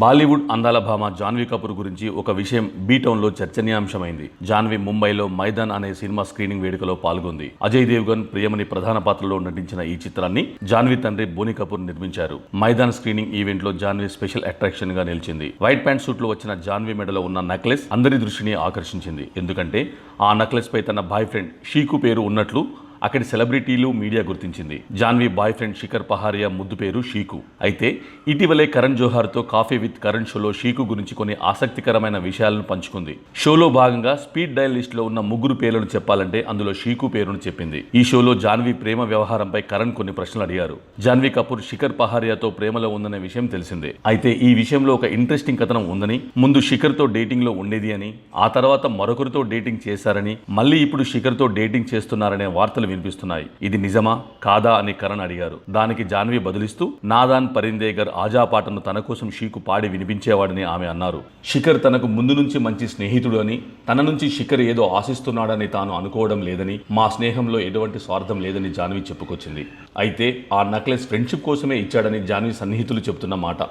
బాలీవుడ్ అందాల భామ జాన్వీ కపూర్ గురించి ఒక విషయం బీటౌన్లో చర్చనీయాంశమైంది. జాన్వీ ముంబైలో మైదాన్ అనే సినిమా స్క్రీనింగ్ వేడుకలో పాల్గొంది. అజయ్ దేవ్గన్, ప్రియమణి ప్రధాన పాత్రలో నటించిన ఈ చిత్రాన్ని జాన్వీ తండ్రి బోని కపూర్ నిర్మించారు. మైదాన్ స్క్రీనింగ్ ఈవెంట్ లో జాన్వీ స్పెషల్ అట్రాక్షన్ గా నిలిచింది. వైట్ ప్యాంట్ సూట్ లో వచ్చిన జాన్వీ మెడలో ఉన్న నెక్లెస్ అందరి దృష్టిని ఆకర్షించింది. ఎందుకంటే ఆ నెక్లెస్ పై తన బాయ్ ఫ్రెండ్ షీకు పేరు ఉన్నట్లు అక్కడి సెలబ్రిటీలు, మీడియా గుర్తించింది. జాన్వీ బాయ్ ఫ్రెండ్ శిఖర్ పహారియా ముద్దు పేరు షీకు. అయితే ఇటీవలే కరణ్ జోహార్తో కాఫీ విత్ కరణ్ షోలో షీకు గురించి కొన్ని ఆసక్తికరమైన విషయాలను పంచుకుంది. షోలో భాగంగా స్పీడ్ డయల్ లిస్ట్ లో ఉన్న ముగ్గురు పేర్లను చెప్పాలంటే అందులో షీకు పేరును చెప్పింది. ఈ షోలో జాన్వీ ప్రేమ వ్యవహారంపై కరణ్ కొన్ని ప్రశ్నలు అడిగారు. జాన్వీ కపూర్ శిఖర్ పహారియాతో ప్రేమలో ఉందనే విషయం తెలిసిందే. అయితే ఈ విషయంలో ఒక ఇంట్రెస్టింగ్ కథనం ఉందని, ముందు శిఖర్ తో డేటింగ్ లో ఉండేది అని, ఆ తర్వాత మరొకరితో డేటింగ్ చేశారని, మళ్ళీ ఇప్పుడు శిఖర్ తో డేటింగ్ చేస్తున్నారనే వార్తలు వినిపిస్తున్నాయి. ఇది నిజమా కాదా అని కరణ్ అడిగారు. దానికి జాన్వీ బదులిస్తూ నాదాన్ పరిందేగర్ ఆజా పాటను తన కోసం షీకు పాడి వినిపించేవాడని ఆమె అన్నారు. శిఖర్ తనకు ముందు నుంచి మంచి స్నేహితుడు అని, తన నుంచి శిఖర్ ఏదో ఆశిస్తున్నాడని తాను అనుకోవడం లేదని, మా స్నేహంలో ఎటువంటి స్వార్థం లేదని జాన్వీ చెప్పుకొచ్చింది. అయితే ఆ నెక్లెస్ ఫ్రెండ్షిప్ కోసమే ఇచ్చాడని జాన్వీ సన్నిహితులు చెబుతున్న మాట.